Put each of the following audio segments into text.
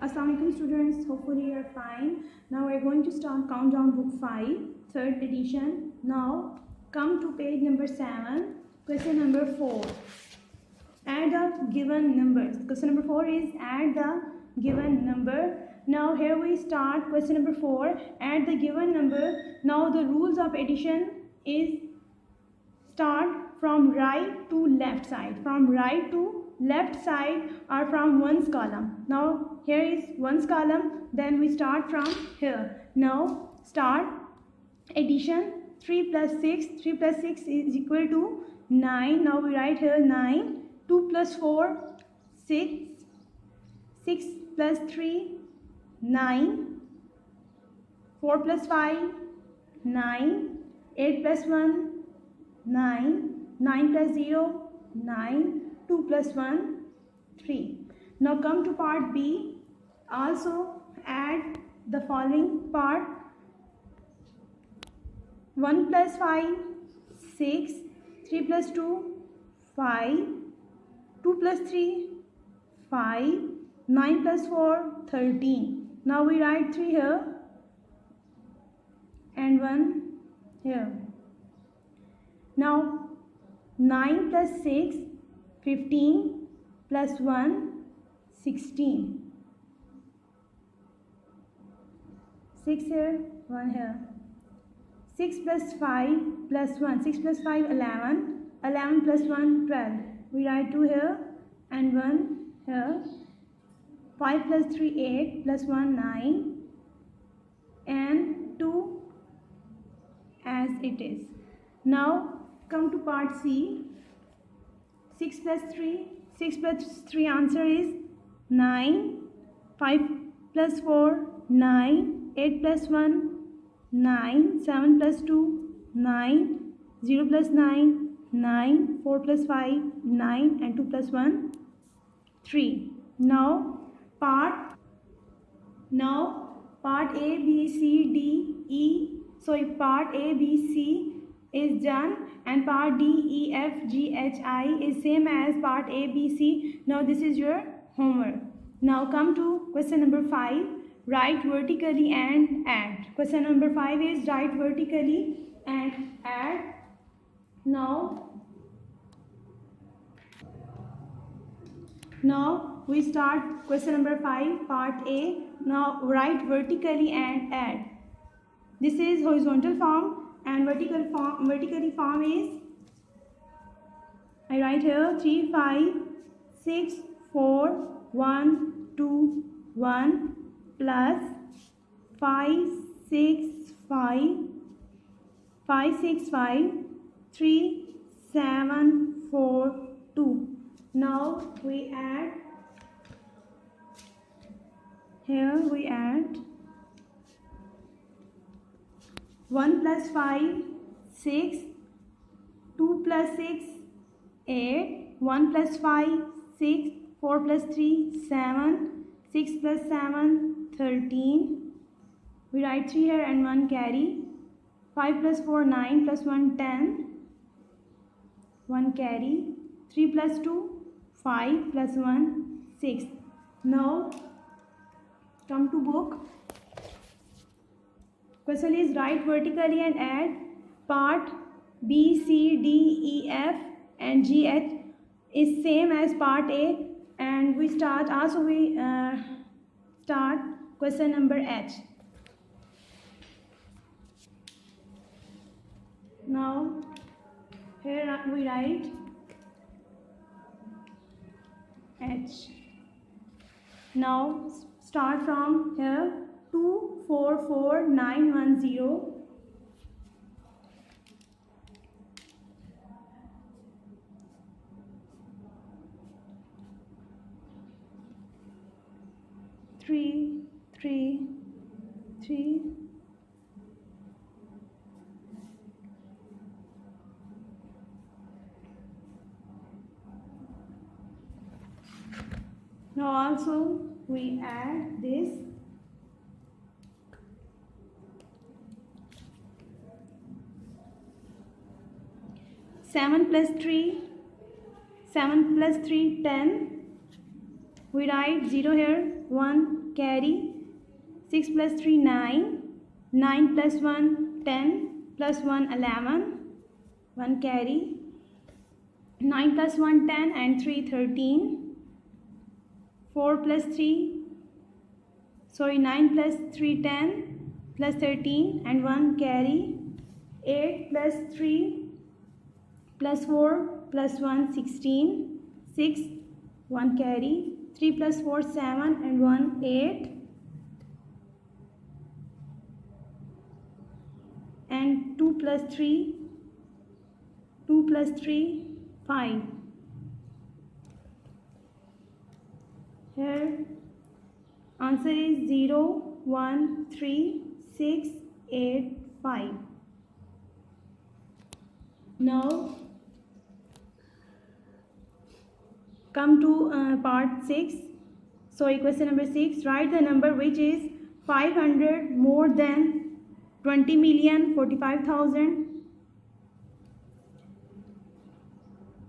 Assalam-o-Alaikum students, hopefully you are fine. Now we are going to start countdown book 5, 3rd edition. Now come to page number 7, question number 4. Add the given numbers. Question number 4 is add the given number. Now here we start question number 4, add the given number. Now the rules of addition is start from right to left side. From right to left side or from one's column. Now here is one's column, then we start from here. Now start addition. 3 plus 6, 3 plus 6 is equal to 9. Now we write here 9. 2 plus 4, 6. 6 plus 3, 9. 4 plus 5, 9. 8 plus 1, 9. 9 plus 0, 9. 2 plus 1, 3. Now come to part B. Also add the following part. 1 plus 5, 6. 3 plus 2, 5. 2 plus 3, 5. 9 plus 4, 13. Now we write 3 here and 1 here. Now 9 plus 6, 15 plus 1, 16. 6 here, 1 here. 6 plus 5 plus 1. 6 plus 5, 11. 11 plus 1, 12. We write 2 here and 1 here. 5 plus 3, 8 plus 1, 9. And 2 as it is. Now come to part C. 6 plus 3 answer is 9. 5 plus 4, 9. 8 plus 1, 9. 7 plus 2, 9. 0 plus 9, 9. 4 plus 5, 9. And 2 plus 1, 3. Now part A, B, C, D, E. So part A, B, C is done, and part D, E, F, G, H, I is same as part A, B, C. Now this is your homework. Now come to question number 5. Write vertically and add. Question number 5 is write vertically and add. Now we start question number 5, part A. Now write vertically and add. This is horizontal form, and vertically form is, I write here 3, 5, 6, 4, 1, 2, 1 plus 5, 6, 5, 5, 6, 5, 3, 7, 4, 2. Now we add. Here we add 1 plus 5, 6. 2 plus 6, 8. 1 plus 5, 6. 4 plus 3, 7. 6 plus 7, 13. We write 3 here and 1 carry. 5 plus 4, 9. Plus 1, 10. 1 carry. 3 plus 2, 5. Plus 1, 6. Now come to book. Question is write vertically and add. Part B, C, D, E, F and G, H is same as part A, and we start start question number H. Now here we write H. Now start from here. 2, 4, 4, 9, 1, 0. Three, 3, 3. Now also we add this. 7 plus 3, 10. We write 0 here, 1 carry, 6 plus 3 9, 9 plus 1 10, plus 1 11, 1 carry, 9 plus 1 10 and 3 13, 4 plus 3, 9 plus 3 10, plus 13 and 1 carry, 8 plus 3 plus 4 plus 1 16, 6 1 carry, 3 plus 4 7 and 1 8, and 2 plus 3 5. Here answer is 0 1 3 6 8 5. Now come to part 6. So question number 6, write the number which is 500 more than 20,045,000.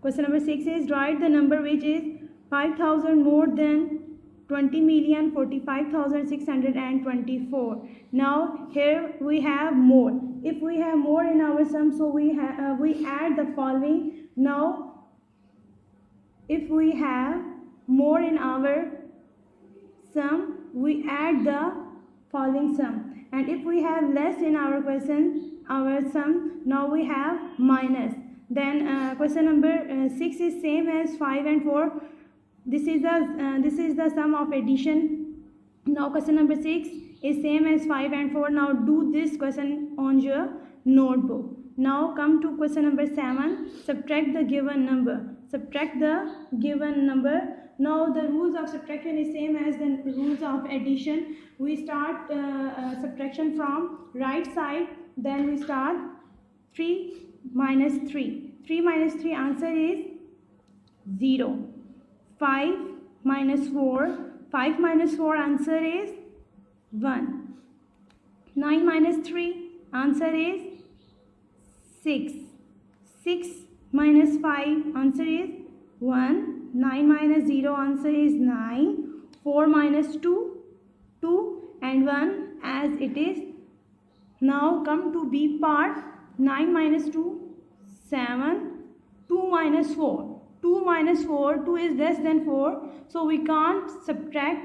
Question number 6 is write the number which is 5,000 more than 20,045,624. Now here we have more. If we have more in our sum, so we add the following. Now if we have more in our sum, we add the following sum, and if we have less in our sum, now we have minus. Then question number 6 is same as 5 and 4. This is the sum of addition. Now question number 6 is same as 5 and 4. Now do this question on your notebook. Now come to question number 7. Subtract the given number. Subtract the given number. Now the rules of subtraction is same as the rules of addition. We start subtraction from right side. Then we start 3 minus 3. 3 minus 3 answer is 0. 5 minus 4. 5 minus 4 answer is 1. 9 minus 3 answer is 6. 6 minus 5 answer is 1. 9 minus 0 answer is 9. 4 minus 2 2 and 1 as it is. Now come to B part. 9 minus 2 7. 2 minus 4. 2 minus 4, 2 is less than 4, so we can't subtract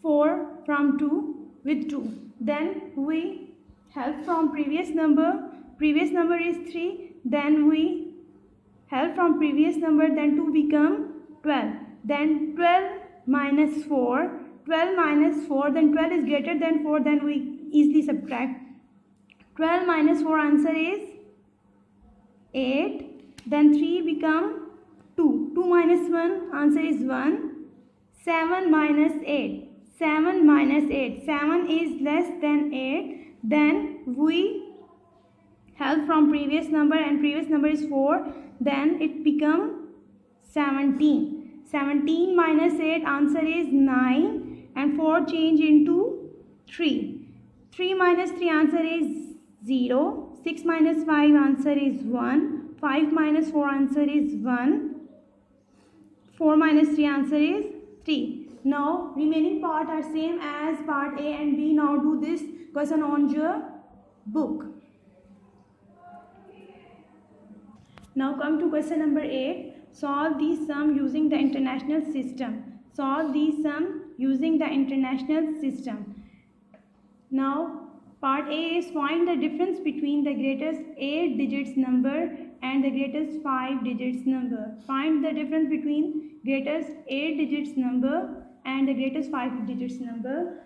4 from 2 with 2. Then we help from previous number. Previous number is 3. Then we help from previous number. Then 2 become 12. Then 12 minus 4. 12 minus 4. Then 12 is greater than 4. Then we easily subtract. 12 minus 4 answer is 8. Then 3 become 2. 2 minus 1 answer is 1. 7 minus 8. 7 minus 8. 7 is less than 8. Then we help from previous number, and previous number is 4. Then it become 17. 17 minus 8 answer is 9. And 4 change into 3. 3 minus 3 answer is 0. 6 minus 5 answer is 1. 5 minus 4 answer is 1. 4 minus 3 answer is 3. Now remaining part are same as part A and B. Now do this question on your book. Now come to question number 8. Solve these sum using the international system. Solve these sum using the international system. Now part A is find the difference between the greatest 8 digits number and the greatest 5 digits number. Find the difference between greatest 8 digits number and the greatest 5 digits number.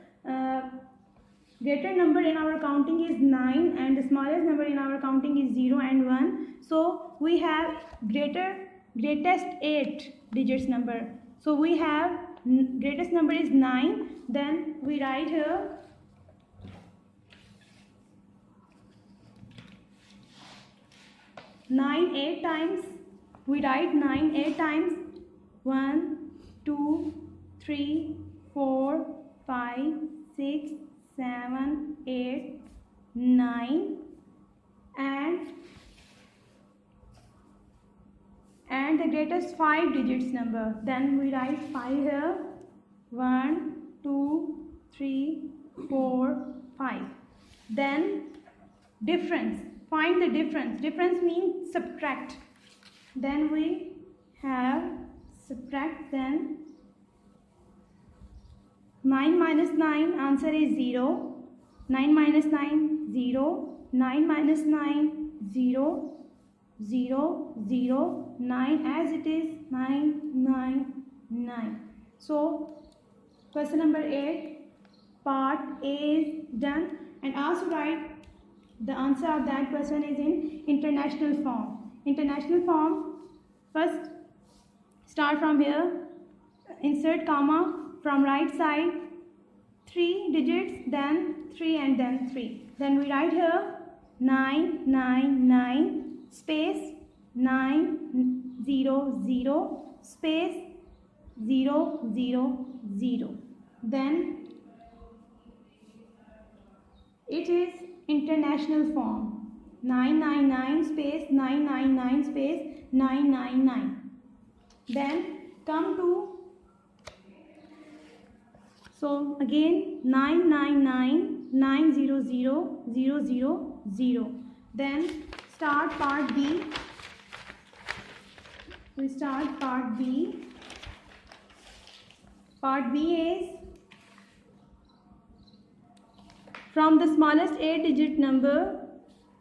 Greater number in our counting is 9 and the smallest number in our counting is 0 and 1. So we have greatest 8 digits number. So we have greatest number is 9. Then we write here 9 8 times. We write 9 8 times. 1 2 3 4 5 6 7 8 9 and the greatest 5 digits number. Then we write 5 here. 1, 2, 3, 4, 5. Then difference. Find the difference. Difference means subtract. Then we have subtract. Then 9 minus 9, answer is 0. 9 minus 9, 0. 9 minus 9, 0. 0, 0, 9 as it is, 9, 9, 9. So question number 8, part A is done, and also write the answer of that question is in international form. International form, first start from here, insert comma from right side, 3 digits, then 3 and then 3. Then we write here 9, 9, 9. Space 9 0 0 space 0 0 0. Then it is international form 999 space 999 space 999. Then come to, so again 999 900 000. Then start part B. We start part B. Part B is from the smallest 8-digit number,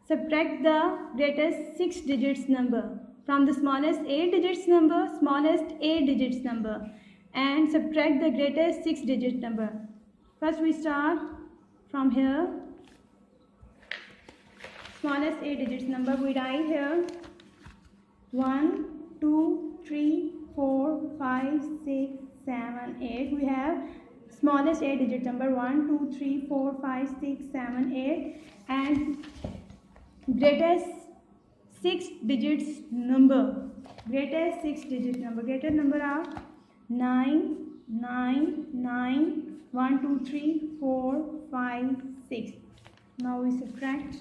subtract the greatest 6 digits number. From the smallest 8 digits number, smallest 8 digits number, and subtract the greatest 6 digit number. First we start from here. Smallest 8 digits number, we write here 1, 2, 3, 4, 5, 6, 7, 8. We have smallest 8 digit number 1, 2, 3, 4, 5, 6, 7, 8, and greatest 6 digits number. Greatest 6 digit number. Greatest number are 9, 9, 9, 1, 2, 3, 4, 5, 6. Now we subtract.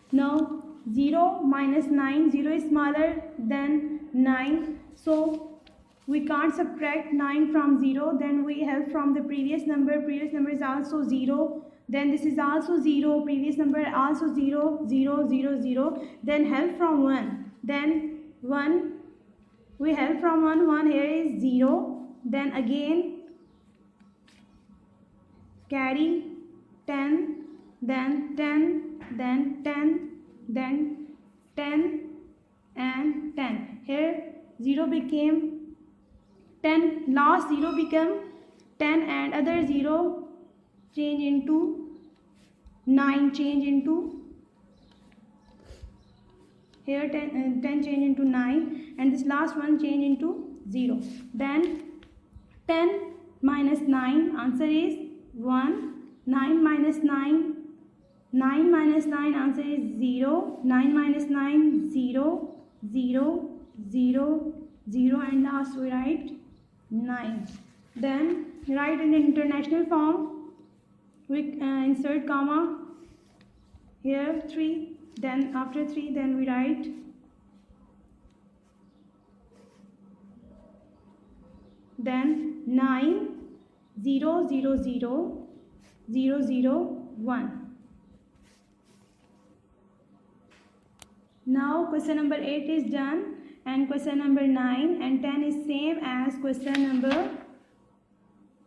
Now 0 minus 9, 0 is smaller than 9, so we can't subtract 9 from 0. Then we help from the previous number. Previous number is also 0. Then this is also 0. Previous number also 0, 0, 0, 0. Then help from 1. Then 1, we help from 1. 1 here is 0. Then again carry 10. Then 10, then 10, then 10 and 10. Here 0 became 10, last 0 become 10, and other 0 change into 9, change into, here 10 change into 9, and this last one change into 0. Then 10 minus 9, answer is 1. 9 minus 9, 9 minus 9, answer is 0. 9 minus 9, 0, 0, 0, 0, and last we write 9. Then write in international form. We insert comma here 3. Then after 3, then we write then 9 0 0 0 0 0 1. Now question number 8 is done, and question number 9 and 10 is same as question number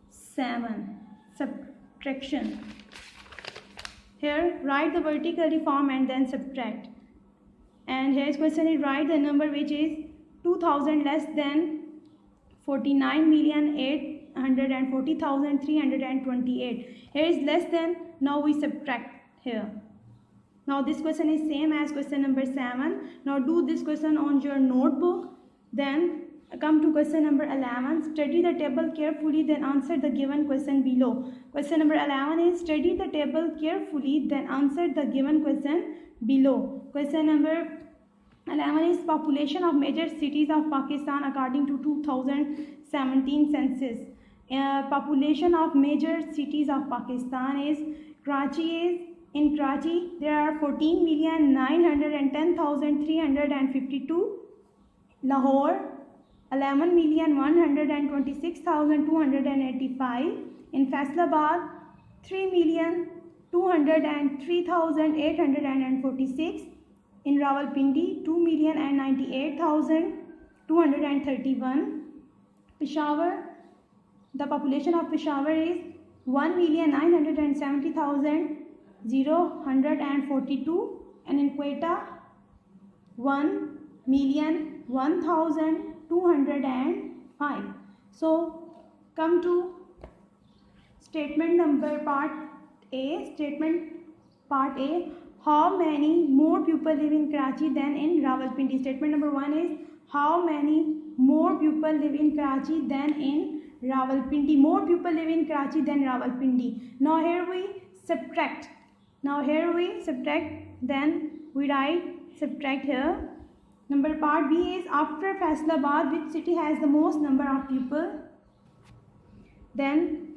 7, subtraction. Here write the vertically form and then subtract. And here's question is write the number which is 2000 less than 49,840,328. Here is less than, now we subtract here. Now this question is same as question number 7. Now do this question on your notebook. Then come to question number 11. Study the table carefully, then answer the given question below. Question number 11 is study the table carefully, then answer the given question below. Question number 11 is population of major cities of Pakistan according to 2017 census. Population of major cities of Pakistan is in Karachi there are 14,910,352 Lahore 11,126,285. In Faisalabad 3,203,846. In Rawalpindi 2,098,231. Peshawar, the population of Peshawar is 1,970,042, and in Quetta 1,001,205. So come to statement number part A. Statement part A. How many more people live in Karachi than in Rawalpindi? Statement number 1 is how many more people live in Karachi than in Rawalpindi. More people live in Karachi than Rawalpindi. Now here we subtract. Then we write subtract here. Number part B is after Faisalabad, which city has the most number of people? Then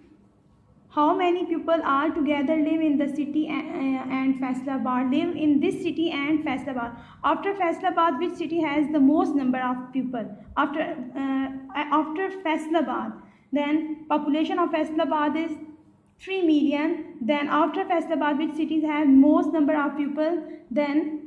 how many people altogether live in the city and Faisalabad? Live in this city and Faisalabad. After Faisalabad, which city has the most number of people? After Faisalabad, then population of Faisalabad is 3 million. Then after Faisalabad, which cities have most number of people? Then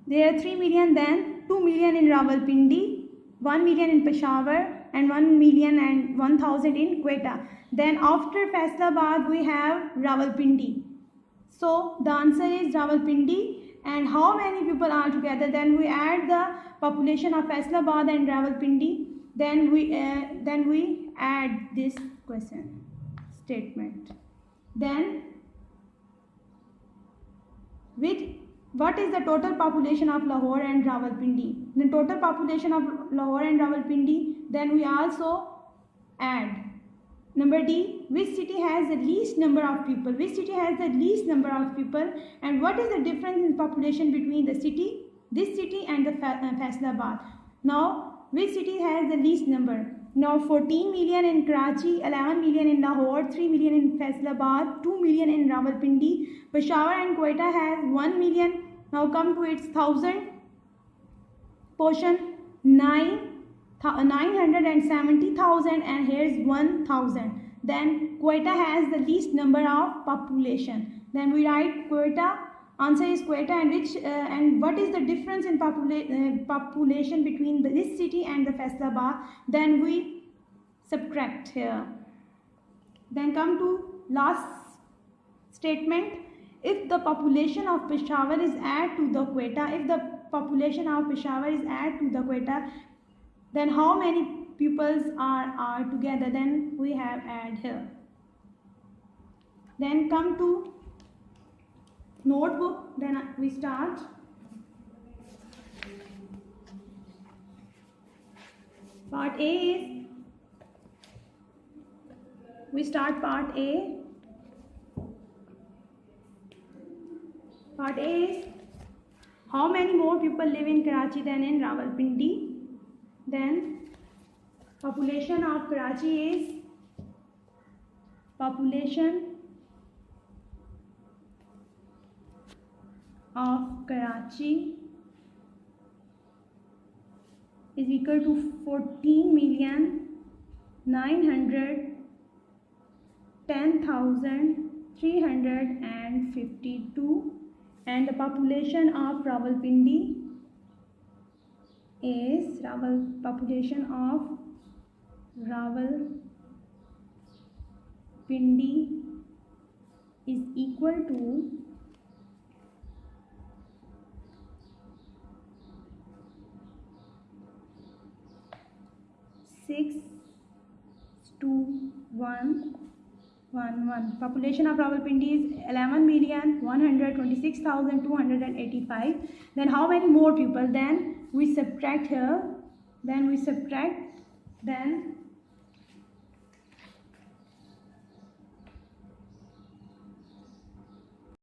there are 3 million. Then 2 million in Rawalpindi, 1 million in Peshawar, and 1,001,000 in Quetta. Then after Faisalabad we have Rawalpindi. So the answer is Rawalpindi. And how many people are together? Then we add the population of Faisalabad and Rawalpindi. Then we add this question statement. Then what is the total population of Lahore and Rawalpindi? The total population of Lahore and Rawalpindi. Then we also add. Number D, which city has the least number of people? Which city has the least number of people? And what is the difference in population between this city and the Faisalabad? Now, which city has the least number? Now 14 million in Karachi, 11 million in Lahore, 3 million in Faisalabad, 2 million in Rawalpindi. Peshawar and Quetta has 1 million. Now come to its thousand portion, 970,000, and here is 1,000. Then Quetta has the least number of population. Then we write Quetta. Answer is Quetta. And what is the difference in population between this city and the Faisalabad? Then we subtract here. Then come to last statement. If the population of Peshawar is added to the Quetta, then how many pupils are together? Then we have add here. Then come to notebook. Then we start. Part A is, we start part A. Part A is how many more people live in Karachi than in Rawalpindi? Then population of Karachi is equal to 14,910,352, and the population of Rawalpindi is equal to 62111. Population of Rawalpindi is 11,126,285. Then how many more people? Then we subtract here. Then